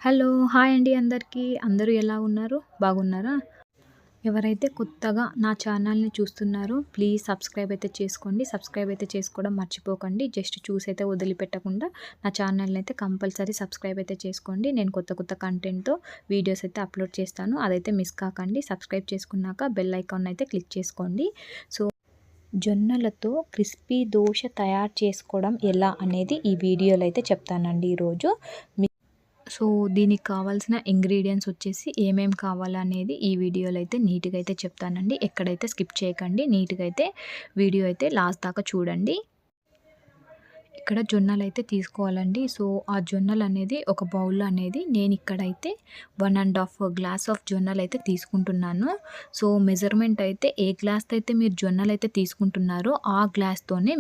Hello! Hi అండి అందరికీ. అందరూ ఎలా ఉన్నారు? బాగున్నారా? ఎవరైతే కొత్తగా నా ఛానల్‌ని చూస్తున్నారో ప్లీజ్ సబ్స్క్రైబ్ అయితే చేసుకోండి. సబ్స్క్రైబ్ అయితే చేసుకోవడం మర్చిపోకండి. జస్ట్ చూసైతే వదిలిపెట్టకుండా నా ఛానల్‌ని అయితే కంపల్సరీ సబ్స్క్రైబ్ అయితే చేసుకోండి. నేను కొత్త కొత్త కంటెంట్‌తో వీడియోస్ అయితే అప్‌లోడ్ చేస్తాను. అదైతే మిస్ కాకండి. సబ్స్క్రైబ్ చేసుకున్నాక బెల్ ఐకాన్ అయితే క్లిక్ చేసుకోండి. సో, జొన్నలతో క్రిస్పీ దోస తయారు చేసుకోవడం ఎలా అనేది ఈ వీడియోలో అయితే చెప్తానండి ఈరోజు. సో, దీనికి కావాల్సిన ఇంగ్రీడియెంట్స్ వచ్చేసి ఏమేమి కావాలనేది ఈ వీడియోలో అయితే నీట్‌గా అయితే చెప్తానండి. ఎక్కడైతే స్కిప్ చేయకండి. నీట్‌గా అయితే వీడియో అయితే లాస్ట్ దాకా చూడండి. ఇక్కడ జొన్నలైతే తీసుకోవాలండి. సో, ఆ జొన్నలనేది ఒక బౌల్‌లో అనేది నేనిక్కడైతే 1 ½ గ్లాస్ ఆఫ్ జొన్నలైతే తీసుకుంటున్నాను. సో, మెజర్‌మెంట్ అయితే ఏ గ్లాస్‌తో అయితే మీరు జొన్నలైతే తీసుకుంటున్నారో ఆ గ్లాస్‌తోనే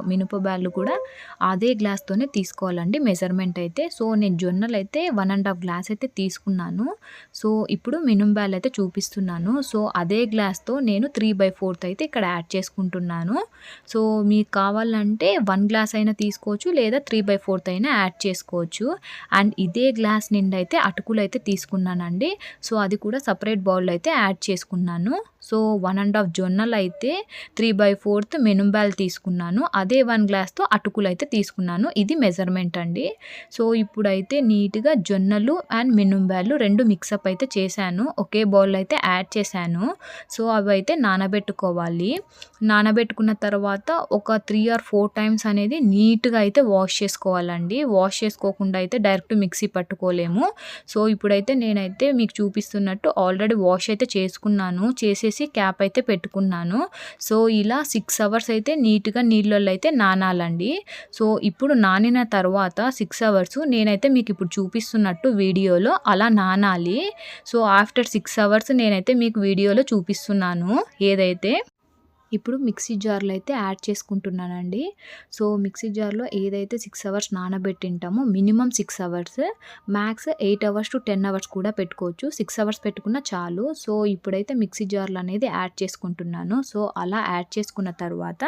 మినప బ్యాళ్ళు కూడా అదే గ్లాస్‌తోనే తీసుకోవాలండి మెజర్‌మెంట్ అయితే. సో, నేను జొన్నలైతే 1 ½ గ్లాస్ అయితే తీసుకున్నాను. సో, ఇప్పుడు మినుము బ్యాళ్ళు అయితే చూపిస్తున్నాను. సో, అదే గ్లాస్‌తో నేను 3/4 అయితే ఇక్కడ యాడ్ చేసుకుంటున్నాను. సో, మీకు కావాలంటే 1 గ్లాస్ అయినా తీసుకోవచ్చు లేదా 3/4 అయినా యాడ్ చేసుకోవచ్చు. అండ్ ఇదే గ్లాస్ నిండా అయితే అటుకులైతే తీసుకున్నానండి. సో, అది కూడా సెపరేట్ బౌల్‌లో అయితే యాడ్ చేసుకున్నాను. సో, 1 ½ జొన్నలైతే 3/4 మినుంబాలు తీసుకున్నాను. అదే 1 గ్లాస్‌తో అటుకులైతే తీసుకున్నాను. ఇది మెజర్‌మెంట్ అండి. సో, ఇప్పుడైతే నీట్‌గా జొన్నలు అండ్ మినుంబాలు 2 మిక్సప్ అయితే చేశాను. ఒకే బౌల్‌లో అయితే యాడ్ చేశాను. సో, అవైతే నానబెట్టుకోవాలి. నానబెట్టుకున్న తర్వాత ఒక 3 ఆర్ 4 టైమ్స్ అనేది నీట్‌గా అయితే వాష్ చేసుకోవాలండి. వాష్ చేసుకోకుండా అయితే డైరెక్ట్ మిక్సీ పట్టుకోలేము. సో, ఇప్పుడైతే నేనైతే మీకు చూపిస్తున్నట్టు ఆల్రెడీ వాష్ అయితే చేసుకున్నాను. చేసేసి క్యాప్ అయితే పెట్టుకున్నాను. సో, ఇలా 6 అవర్స్ అయితే నీట్‌గా నీళ్ళల్లో అయితే నానాలండి. సో, ఇప్పుడు నానిన తర్వాత 6 అవర్స్ నేనైతే మీకు ఇప్పుడు చూపిస్తున్నట్టు వీడియోలో అలా నానాలి. సో, ఆఫ్టర్ 6 అవర్స్ నేనైతే మీకు వీడియోలో చూపిస్తున్నాను ఏదైతే. ఇప్పుడు మిక్సీ జార్‌లో అయితే యాడ్ చేసుకుంటున్నానండి. సో, మిక్సీ జార్‌లో ఏదైతే 6 అవర్స్ నానబెట్టింటామో minimum 6 hours, max 8 hours to 10 hours కూడా పెట్టుకోవచ్చు. 6 అవర్స్ పెట్టుకున్నా చాలు. సో, ఇప్పుడైతే మిక్సీ జార్‌లో అనేది యాడ్ చేసుకుంటున్నాను. సో, అలా యాడ్ చేసుకున్న తర్వాత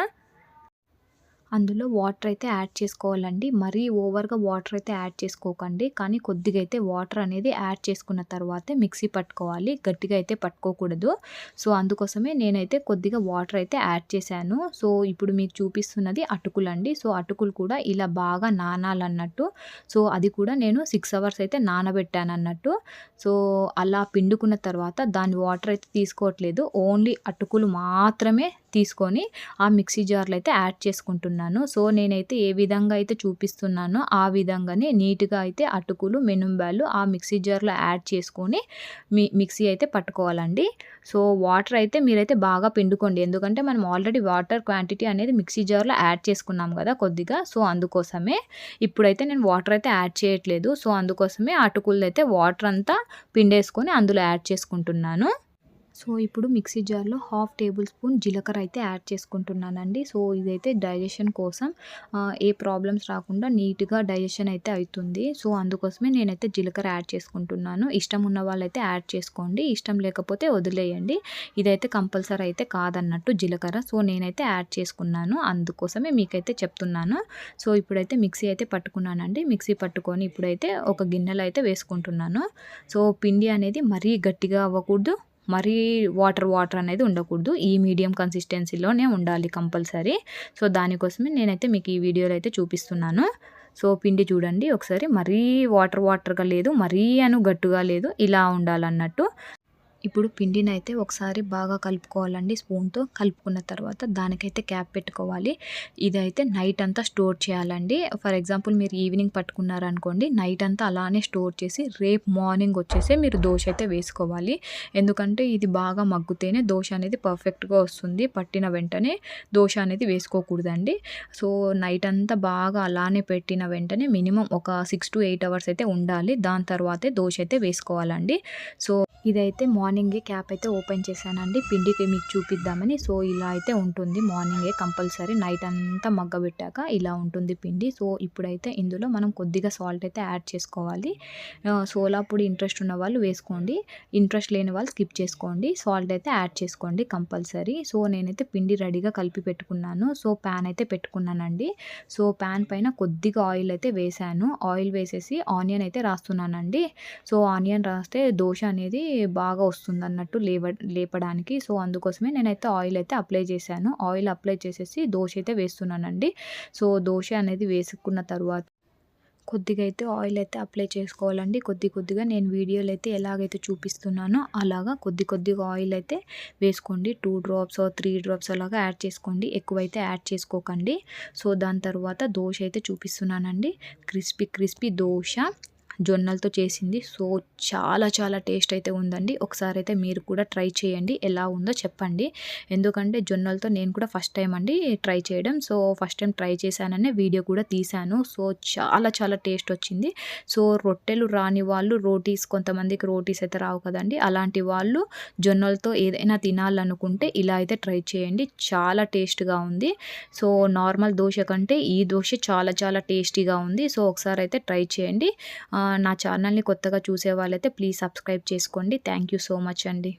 అందులో వాటర్ అయితే యాడ్ చేసుకోవాలండి. మరీ ఓవర్‌గా వాటర్ అయితే యాడ్ చేసుకోకండి. కానీ కొద్దిగా అయితే వాటర్ అనేది యాడ్ చేసుకున్న తర్వాతే మిక్సీ పట్టుకోవాలి. గట్టిగా అయితే పట్టుకోకూడదు. సో, అందుకోసమే నేనైతే కొద్దిగా వాటర్ అయితే యాడ్ చేశాను. సో, ఇప్పుడు మీకు చూపిస్తున్నది అటుకులండి. సో, అటుకులు కూడా ఇలా బాగా నానాలన్నట్టు. సో, అది కూడా నేను 6 అవర్స్ అయితే నానబెట్టానన్నట్టు. సో, అలా పిండుకున్న తర్వాత దాని వాటర్ అయితే తీసుకోవట్లేదు. ఓన్లీ అటుకులు మాత్రమే తీసుకొని ఆ మిక్సీ జార్‌లో అయితే యాడ్ చేసుకుంటున్నాను. సో, నేనైతే ఏ విధంగా అయితే చూపిస్తున్నానో ఆ విధంగానే నీట్‌గా అయితే అటుకులు, మినుంబాలు ఆ మిక్సీ జార్‌లో యాడ్ చేసుకొని మిక్సీ అయితే పట్టుకోవాలండి. సో, వాటర్ అయితే మీరైతే బాగా పిండుకోండి. ఎందుకంటే మనం ఆల్రెడీ వాటర్ క్వాంటిటీ అనేది మిక్సీ జార్‌లో యాడ్ చేసుకున్నాం కదా కొద్దిగా. సో, అందుకోసమే ఇప్పుడైతే నేను వాటర్ అయితే యాడ్ చేయట్లేదు. సో, అందుకోసమే అటుకులదైతే వాటర్ అంతా పిండేసుకొని అందులో యాడ్ చేసుకుంటున్నాను. సో, ఇప్పుడు మిక్సీ జార్‌లో హాఫ్ టేబుల్ స్పూన్ జీలకర్ర అయితే యాడ్ చేసుకుంటున్నానండి. సో, ఇదైతే డైజెషన్ కోసం ఏ ప్రాబ్లమ్స్ రాకుండా నీట్‌గా డైజెషన్ అయితే అయితుంది. సో, అందుకోసమే నేనైతే జీలకర్ర యాడ్ చేసుకుంటున్నాను. ఇష్టం ఉన్న వాళ్ళైతే యాడ్ చేసుకోండి. ఇష్టం లేకపోతే వదిలేయండి. ఇదైతే కంపల్సరీ అయితే కాదన్నట్టు జీలకర్ర. సో, నేనైతే యాడ్ చేసుకున్నాను. అందుకోసమే మీకైతే చెప్తున్నాను. సో, ఇప్పుడైతే మిక్సీ అయితే పట్టుకున్నానండి. మిక్సీ పట్టుకొని ఇప్పుడైతే ఒక గిన్నెలో అయితే వేసుకుంటున్నాను. సో, పిండి అనేది మరీ గట్టిగా అవ్వకూడదు. మరీ వాటర్ అనేది ఉండకూడదు. ఈ మీడియం కన్సిస్టెన్సీలోనే ఉండాలి కంపల్సరీ. సో, దానికోసమే నేనైతే మీకు ఈ వీడియోలో అయితే చూపిస్తున్నాను. సో, పిండి చూడండి ఒకసారి మరీ వాటర్‌గా లేదు. మరీ గట్టుగా లేదు. ఇలా ఉండాలన్నట్టు. ఇప్పుడు పిండినైతే ఒకసారి బాగా కలుపుకోవాలండి స్పూన్‌తో. కలుపుకున్న తర్వాత దానికైతే క్యాప్ పెట్టుకోవాలి. ఇదైతే నైట్ అంతా స్టోర్ చేయాలండి. ఫర్ ఎగ్జాంపుల్ మీరు ఈవినింగ్ పట్టుకున్నారనుకోండి, నైట్ అంతా అలానే స్టోర్ చేసి రేపు మార్నింగ్ వచ్చేసి మీరు దోస అయితే వేసుకోవాలి. ఎందుకంటే ఇది బాగా మగ్గుతేనే దోస అనేది పర్ఫెక్ట్‌గా వస్తుంది. పట్టిన వెంటనే దోస అనేది వేసుకోకూడదండి. సో, నైట్ అంతా బాగా అలానే పెట్టిన వెంటనే మినిమమ్ ఒక 6 to 8 అవర్స్ అయితే ఉండాలి. దాని తర్వాతే దోస అయితే వేసుకోవాలండి. సో, ఇదైతే మార్నింగ్ మార్నింగే క్యాప్ అయితే ఓపెన్ చేశానండి పిండికి మీకు చూపిద్దామని. సో ఇలా అయితే ఉంటుంది మార్నింగే కంపల్సరీ. నైట్ అంతా మగ్గబెట్టాక ఇలా ఉంటుంది పిండి. సో ఇప్పుడైతే ఇందులో మనం కొద్దిగా సాల్ట్ అయితే యాడ్ చేసుకోవాలి. సోలా పొడి ఇంట్రెస్ట్ ఉన్న వాళ్ళు వేసుకోండి, ఇంట్రెస్ట్ లేని వాళ్ళు స్కిప్ చేసుకోండి. సాల్ట్ అయితే యాడ్ చేసుకోండి కంపల్సరీ. సో నేనైతే పిండి రెడీగా కలిపి పెట్టుకున్నాను. సో ప్యాన్ అయితే పెట్టుకున్నానండి. సో ప్యాన్ పైన కొద్దిగా ఆయిల్ అయితే వేసాను. ఆయిల్ వేసేసి ఆనియన్ అయితే రాస్తున్నానండి. సో ఆనియన్ రాస్తే దోశ అనేది బాగా వస్తుంది అన్నట్టు లేపడానికి. సో అందుకోసమే నేనైతే ఆయిల్ అయితే అప్లై చేశాను. ఆయిల్ అప్లై చేసేసి దోశ అయితే వేస్తున్నానండి. సో దోశ అనేది వేసుకున్న తర్వాత కొద్దిగా అయితే ఆయిల్ అయితే అప్లై చేసుకోవాలండి. కొద్దిగా నేను వీడియోలో అయితే ఎలాగైతే చూపిస్తున్నానో అలాగా కొద్దిగా ఆయిల్ అయితే వేసుకోండి. 2 డ్రాప్స్ 3 డ్రాప్స్ అలాగా యాడ్ చేసుకోండి. ఎక్కువైతే యాడ్ చేసుకోకండి. సో దాని తర్వాత దోశ అయితే చూపిస్తున్నానండి. క్రిస్పీ దోశ జొన్నలతో చేసింది. సో చాలా టేస్ట్ అయితే ఉందండి. ఒకసారి అయితే మీరు కూడా ట్రై చేయండి, ఎలా ఉందో చెప్పండి. ఎందుకంటే జొన్నలతో నేను కూడా ఫస్ట్ టైం అండి ట్రై చేయడం. సో ఫస్ట్ టైం ట్రై చేశాననే వీడియో కూడా తీశాను. సో చాలా టేస్ట్ వచ్చింది. సో రొట్టెలు రాని వాళ్ళు కొంతమందికి రోటీస్ అయితే రావు కదండి, అలాంటి వాళ్ళు జొన్నలతో ఏదైనా తినాలనుకుంటే ఇలా అయితే ట్రై చేయండి. చాలా టేస్ట్గా ఉంది. సో నార్మల్ దోశ కంటే ఈ దోశ చాలా టేస్టీగా ఉంది. సో ఒకసారి అయితే ట్రై చేయండి. నా ఛానల్ని కొత్తగా చూసే వాళ్ళైతే ప్లీజ్ సబ్స్క్రైబ్ చేసుకోండి. థ్యాంక్ యూ సో మచ్ అండి.